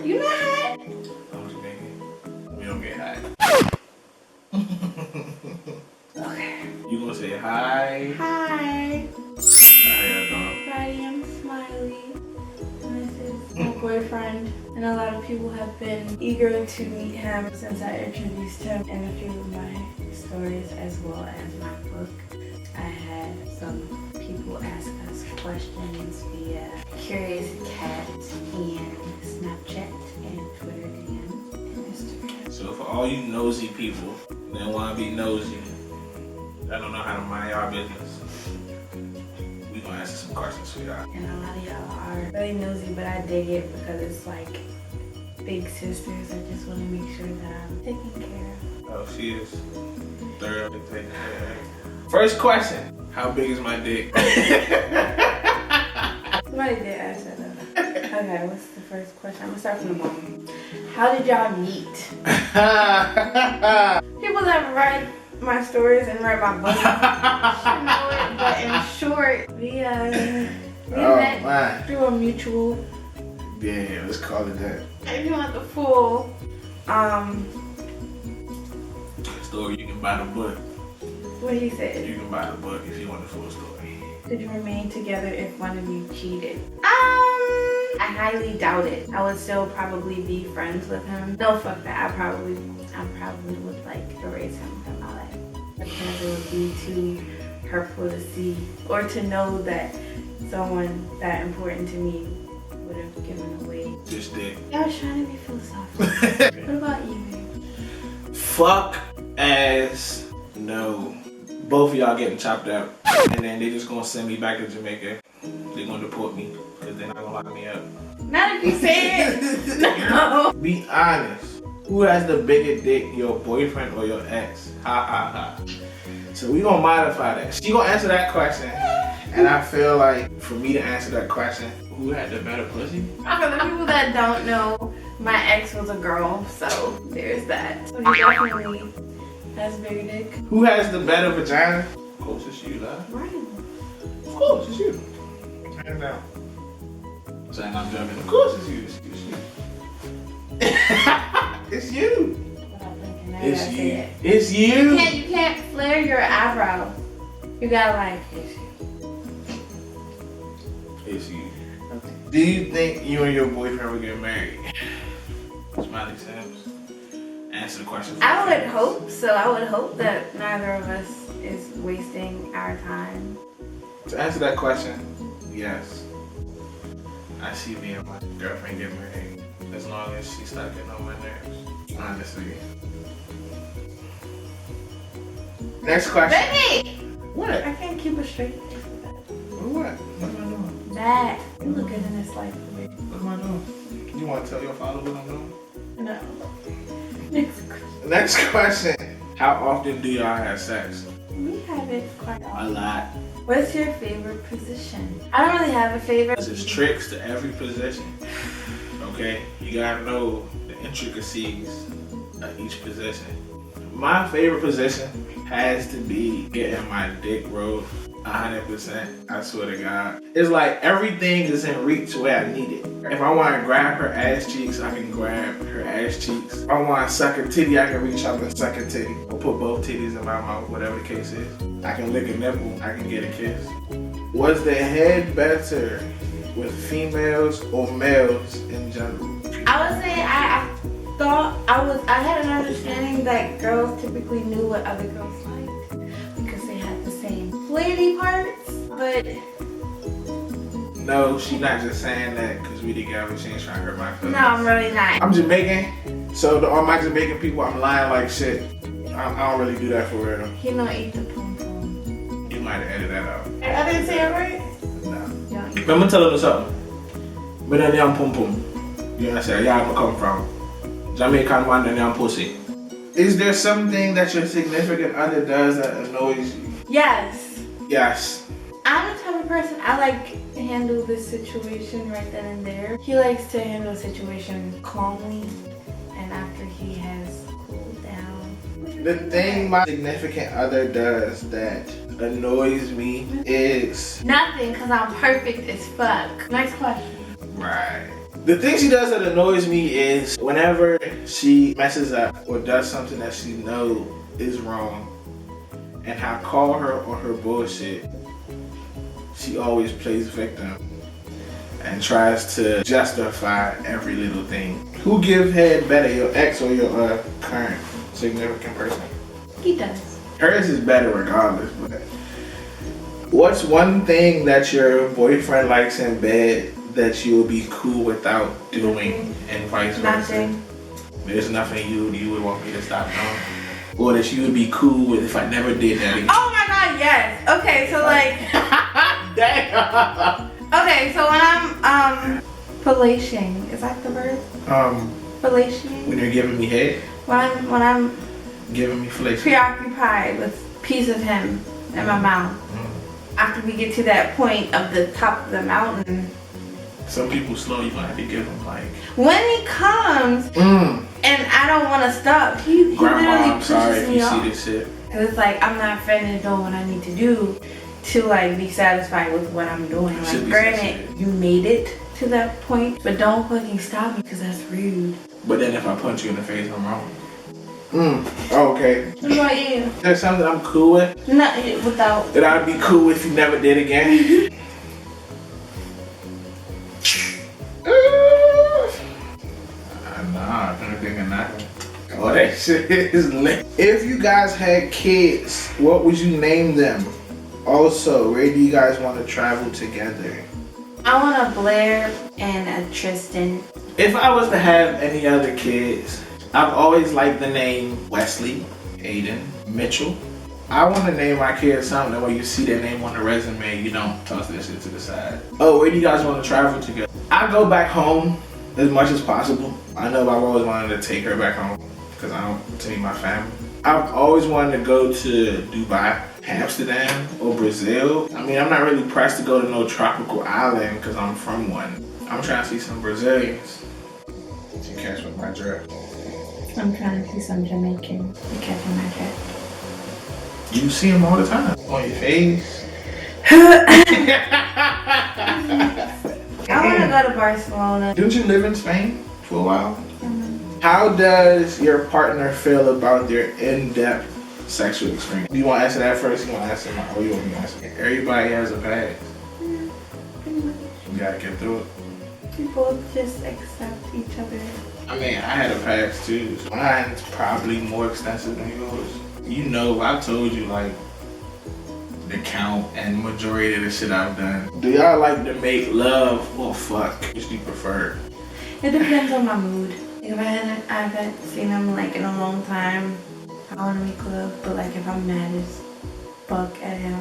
You not hot? I'm Jamaican. We don't get high. Okay. You gonna say hi? Hi. How y'all doing? Everybody, I'm Smiley. And this is my boyfriend. And a lot of people have been eager to meet him since I introduced him in a few of my stories as well as my book. I had some people ask us questions via Curious Cat and Snapchat and Twitter and Instagram. So for all you nosy people that wanna be nosy, I don't know how to mind y'all business, we gonna answer some questions for y'all. And a lot of y'all are really nosy, but I dig it because it's like big sisters. I just want to make sure that I'm taken care of. Oh, she is thoroughly taken care of. First question, how big is my dick? Somebody did ask that though. Okay, what's the first question? I'm gonna start from the bottom. How did y'all meet? People that read my stories and read my book should know it, but in short, we met through a mutual. Yeah, let's call it that. If you want the full Story, you can buy the book. what he said. You can buy the book if you want the full story. Could you remain together if one of you cheated? I highly doubt it. I would still probably be friends with him. No, fuck that. I probably would like erase him from my life because it would be too hurtful to see or to know that someone that important to me would have given away. Just dick. I was trying to be philosophical. What about you, babe? Fuck as no. Both of y'all getting chopped up, and then they just gonna send me back to Jamaica. They gonna deport me because they're not gonna lock me up. Not if you say it. No. Be honest. Who has the bigger dick, your boyfriend or your ex? Ha ha ha. So we gonna modify that. She gonna answer that question, and I feel like for me to answer that question, who had the better pussy? For the people that don't know, my ex was a girl, so there's that. So he definitely has a bigger dick. Who has the better vagina? Of course it's you, love. Right. Of course it's you. Hands down. Saying I'm joking. Of course it's you. It's you. Without thinking, I It's gotta you. say it. It's you. You can't flare your eyebrow. You gotta like, it's you. It's you. Okay. Do you think you and your boyfriend will get married? Smiley Sims. Answer the question. I would hope so. I would hope that neither of us is wasting our time. To answer that question, yes. I see me and my girlfriend get married. As long as she stops getting on my nerves. Honestly. Next question. Baby! What? I can't keep a straight face with that. What? What am I doing? That. You look good in this life, baby. What am I doing? You want to tell your father what I'm doing? No. Next question. Next question. How often do y'all have sex? We have it quite A often. lot. What's your favorite position? I don't really have a favorite. There's tricks to every position. Okay? You gotta know the intricacies of each position. My favorite position has to be getting my dick rolled 100%. I swear to God. It's like everything is in reach where I need it. If I want to grab her ass cheeks, I can grab her ass cheeks. If I want to suck a titty, I can reach up and suck a titty. Or put both titties in my mouth, whatever the case is. I can lick a nipple, I can get a kiss. Was the head better with females or males in general? I would say I had an understanding that girls typically knew what other girls liked because they had the same lady parts, but No, she's not just saying that because we together. She ain't trying to hurt my feelings. no, I'm really not. I'm Jamaican, so to all my Jamaican people, I'm lying like shit. I don't really do that for real. He don't eat the pom pom. You might have edited that out. I didn't say it right. No. You don't eat. Let me tell you something. Me and them pum pum. You understand? Yeah, I come from Jamaican man and them pussy. Is there something that your significant other does that annoys you? Yes. Yes. I'm the type of person, I like to handle this situation right then and there. He likes to handle the situation calmly and after he has cooled down. The thing my significant other does that annoys me is nothing, because I'm perfect as fuck. Next question. right. The thing she does that annoys me is whenever she messes up or does something that she knows is wrong, and I call her on her bullshit, she always plays victim and tries to justify every little thing. Who give head better, your ex or your current significant person? He does. Hers is better regardless, but what's one thing that your boyfriend likes in bed that you'll be cool without doing, and vice versa? Nothing. There's nothing you would want me to stop doing, or that you would be cool with if I never did that again. Oh my god, yes. Okay, so like, Damn. okay, so when I'm fellatiing, is that the word? Fellatiing? When you're giving me head, When I'm giving me flesh. preoccupied with a piece of him in my mouth. After we get to that point of the top of the mountain, Some people slow, you gonna have to give them like. when he comes and I don't want to stop, he Grandma, literally I'm sorry pushes if me you off. see this shit. Cause it's like I'm not finna do what I need to do to like be satisfied with what I'm doing. Should Like be granted, sensitive. you made it to that point, but don't fucking stop me because that's rude. But then if I punch you in the face, I'm wrong. Okay. What about you? There's something I'm cool with Not without. that I'd be cool if you never did again. Nah, I can't think of nothing. Oh, that shit is lit. If you guys had kids, what would you name them? Also, where do you guys want to travel together? I want a Blair and a Tristan. If I was to have any other kids, I've always liked the name Wesley, Aiden, Mitchell. I want to name my kids something that when you see their name on the resume, you don't toss that shit to the side. Oh, where do you guys want to travel together? I go back home as much as possible. I know I've always wanted to take her back home because I don't see my family. I've always wanted to go to Dubai, Amsterdam, or Brazil. I mean, I'm not really pressed to go to no tropical island because I'm from one. I'm trying to see some Brazilians. You catch with my drift. I'm trying to see some Jamaican. You catching my drift? You see them all the time on your face. I want to go to Barcelona. Didn't you live in Spain for a while? How does your partner feel about your in-depth sexual experience? Do you want to answer that first? You want to answer mine? Or you want me to answer it? Everybody has a past. You gotta get through it. We both just accept each other. I mean, I had a past too. Mine's probably more extensive than yours. You know, I told you like the count and majority of the shit I've done. Do y'all like to make love or fuck? Which do you prefer? It depends on my mood. If I haven't seen him like in a long time, I want to make love. But like if I'm mad as fuck at him,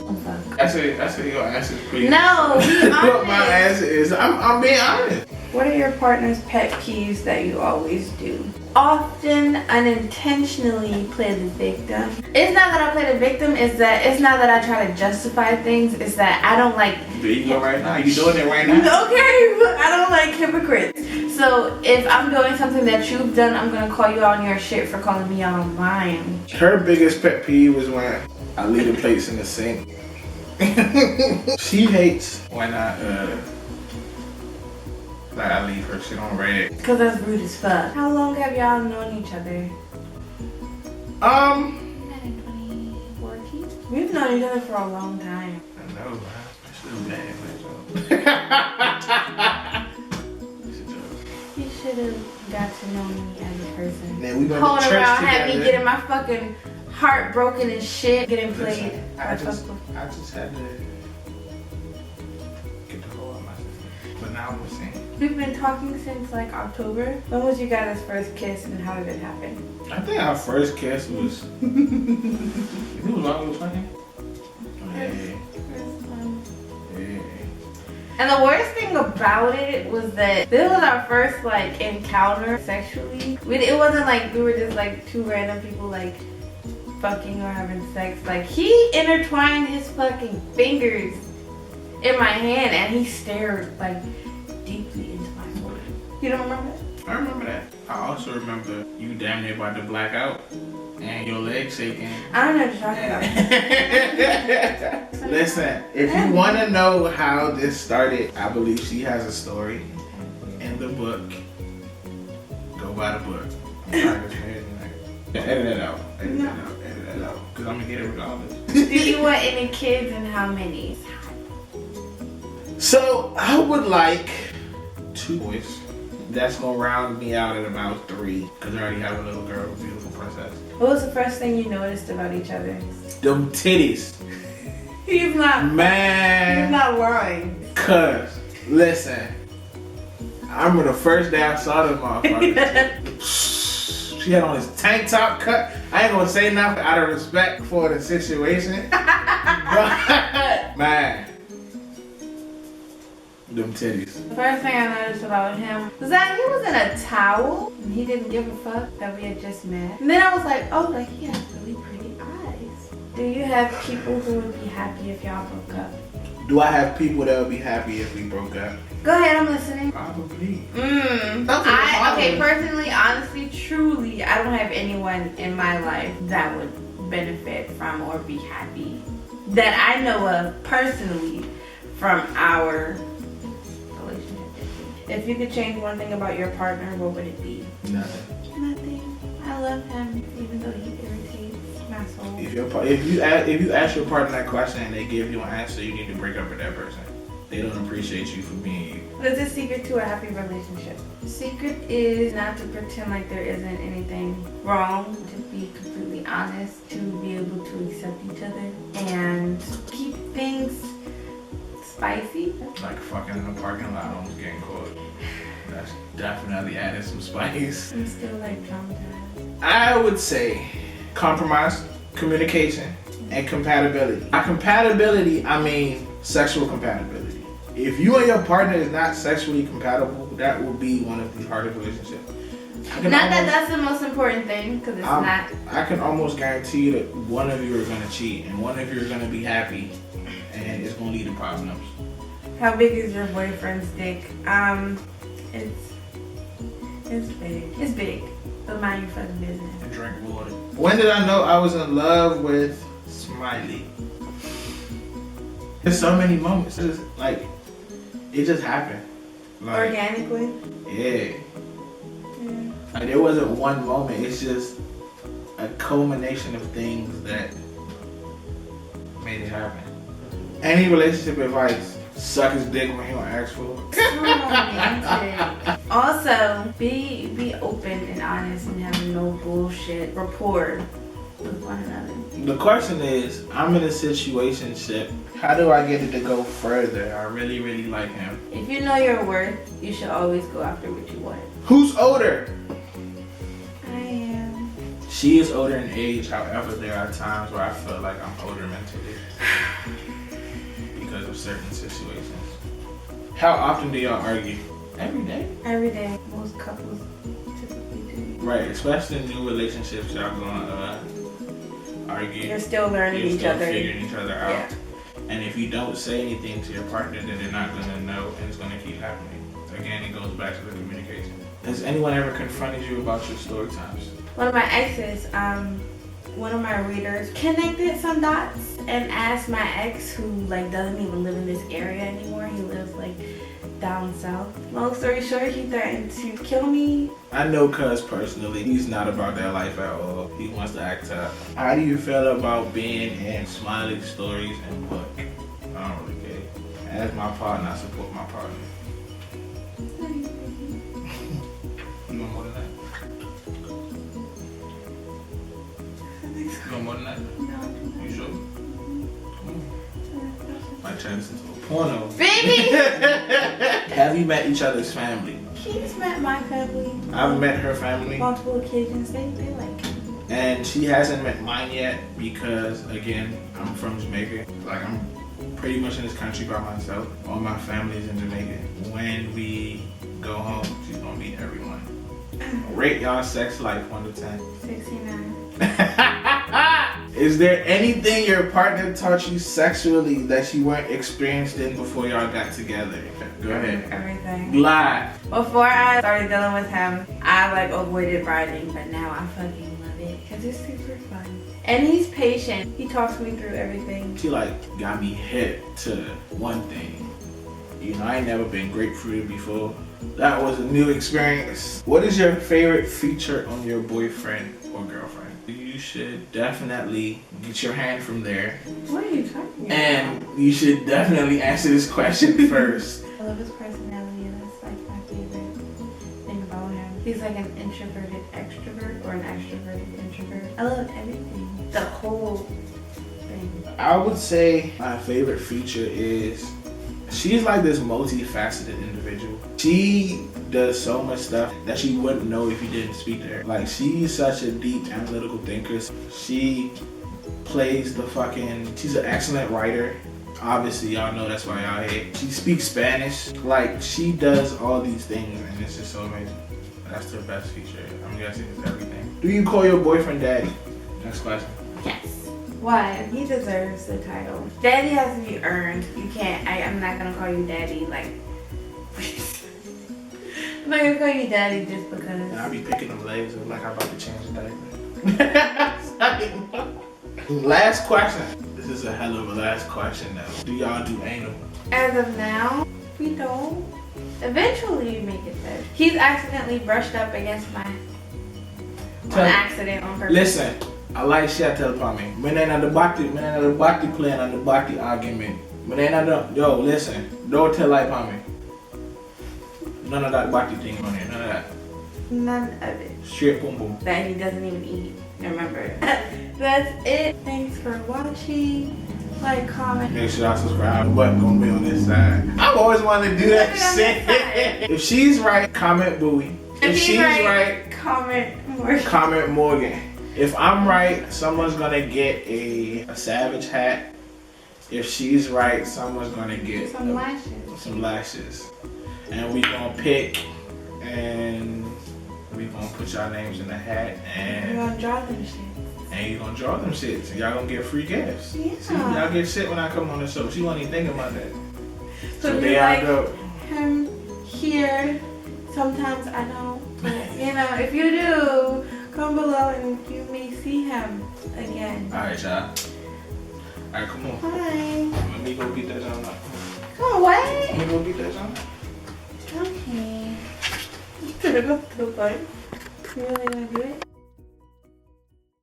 I'm fuck. I say your answer is pretty. No, be What my honest. answer is, I'm being honest. What are your partner's pet peeves that you always do? Often unintentionally play the victim. It's not that I play the victim, it's not that I try to justify things, it's that I don't like. There you go right now. You doing it right now. Okay, but I don't like hypocrites. So if I'm doing something that you've done, I'm gonna call you out on your shit for calling me out on mine. Her biggest pet peeve was when I leave the plates in the sink. She hates when I leave her shit on red. Cause that's rude as fuck. How long have y'all known each other? 2014? We've known each other for a long time. I know, man. I should have been. You should have got to know me as a person. Man, we went Calling to church around, together. had me getting my fucking heart broken and shit, getting played. Listen, I just had to get the whole of myself. But now we're saying. We've been talking since like October. When was you guys' first kiss and how did it happen? I think our first kiss was. It was long as funny. Hey. And the worst thing about it was that this was our first like encounter sexually. It wasn't like we were just like two random people like fucking or having sex. Like he intertwined his fucking fingers in my hand and he stared like deeply into my soul. You don't remember that? I remember that. I also remember you damn near about to black out and your legs shaking. I don't know what you're talking about. Listen, if you want to know how this started, I believe she has a story. the book. Go buy the book. I'm trying to say it tonight. Edit that out. Edit that out. Because I'm going to get it regardless. Do you want any kids and how many? So, I would like 2 boys. That's going to round me out at about 3. Because I already have a little girl, a beautiful princess. What was the first thing you noticed about each other? Them titties. He's not. Man. He's not worrying. Cuz, listen. I remember the first day I saw them motherfuckers. She had on this tank top cut. I ain't gonna say nothing out of respect for the situation. But, man. Them titties. The first thing I noticed about him was that he was in a towel and he didn't give a fuck that we had just met. And then I was like, oh, like he has really pretty eyes. Do you have people who would be happy if y'all broke up? Do I have people that would be happy if we broke up? Go ahead, I'm listening. Probably. Okay, personally, honestly, truly, I don't have anyone in my life that would benefit from or be happy that I know of personally from our relationship. If you could change one thing about your partner, what would it be? Nothing. Nothing. I love him, even though he irritates my soul. If you ask your partner that question and they give you an answer, you need to break up with that person. They don't appreciate you for being you. What's the secret to a happy relationship? The secret is not to pretend like there isn't anything wrong, to be completely honest, to be able to accept each other, and keep things spicy. Like fucking in the parking lot, almost getting caught. That's definitely added some spice. I'm still like traumatized. I would say compromise, communication, and compatibility. By compatibility, I mean sexual compatibility. If you and your partner is not sexually compatible, that will be one of the hardest relationships. That's the most important thing, because it's not. I can almost guarantee you that one of you are going to cheat and one of you are going to be happy, and it's going to lead to problems. How big is your boyfriend's dick? It's big. It's big. But mind your fucking business. And drink water. When did I know I was in love with Smillee? There's so many moments. It's like, it just happened. Like, organically? Yeah. Like, there wasn't one moment. It's just a culmination of things that made it happen. Any relationship advice? Suck his dick when he don't ask for it. Also, be open and honest and have no bullshit rapport with one another. The question is, I'm in a situationship. How do I get it to go further? I really, really like him. If you know your worth, you should always go after what you want. Who's older? I am. She is older in age. However, there are times where I feel like I'm older mentally because of certain situations. How often do y'all argue? Every day. Every day. Most couples typically do. Right, especially in new relationships, y'all gonna argue. You're still learning each other. Figuring each other out. Yeah. And if you don't say anything to your partner, then they're not gonna know, and it's gonna keep happening. Again, it goes back to the communication. Has anyone ever confronted you about your story times? One of my exes, one of my readers connected some dots and asked my ex, who like doesn't even live in this area anymore. He lives like down south. Long story short, he threatened to kill me. I know Cuz personally. He's not about that life at all. He wants to act up. How do you feel about being in Smillee stories and book? I don't really care. As my partner, I support my partner. You want more than that? You want more than that? No. You sure? Might turn this into a porno. Baby! Have you met each other's family? He's met my family. I've met her family. Multiple occasions. They like him. And she hasn't met mine yet because, again, I'm from Jamaica. Like, I'm pretty much in this country by myself. All my family is in Jamaica. When we go home, she's gonna meet everyone. Rate y'all sex life 1 to 10. 69. Is there anything your partner taught you sexually that you weren't experienced in before y'all got together? Go ahead. Everything. Lie. Before I started dealing with him, I like avoided riding, but now I fucking love it because it's super fun. And he's patient. He talks me through everything. She like got me hip to one thing. You know, I ain't never been grapefruited before. That was a new experience. What is your favorite feature on your boyfriend or girlfriend? You should definitely get your hand from there. What are you talking about? And you should definitely answer this question first. I love his personality, and that's like my favorite thing about him. He's like an introverted extrovert or an extroverted introvert. I love everything. The whole thing. I would say my favorite feature is she's like this multifaceted individual. She does so much stuff that you wouldn't know if you didn't speak to her. Like, she's such a deep analytical thinker. She plays she's an excellent writer. Obviously, y'all know that's why y'all here. She speaks Spanish. Like, she does all these things, and it's just so amazing. That's the best feature. I'm guessing it's everything. Do you call your boyfriend daddy? Next question. Yes. Why? He deserves the title. Daddy has to be earned. You can't. I'm not gonna call you daddy like. I'm not gonna call you daddy just because. I'll be picking them legs like I'm about to change the diaper. Last question. This is a hell of a last question though. Do y'all do anal? As of now, we don't. Eventually, we make it there. He's accidentally brushed up against my. On accident, on purpose. Listen, I like shit tell me. When they the body plan on the body argument. When they yo, listen, don't tell like me. None of that body thing on there, none of that. None of it. Straight boom boom. That he doesn't even eat. Remember. That's it. Thanks for watching. Like, comment. Make sure y'all subscribe. The button gonna be on this side. I've always wanted to do that shit. If she's right, comment Bowie. If she's right, comment Morgan. If I'm right, someone's gonna get a Savage hat. If she's right, someone's gonna get some lashes. And we gonna pick, and we gonna put y'all names in the hat, and we're gonna draw them shit. And you gonna draw them shits, and y'all gonna get free gifts. Yeah. See, y'all get shit when I come on the show. She won't even think about that. So there like I go. Him here. Sometimes I don't. But, you know, if you do, come below and you may see him again. Alright, y'all. Alright, come on. Hi. Let me go beat that down. Come on, what? Let me go beat that down. Okay. You really gonna do it?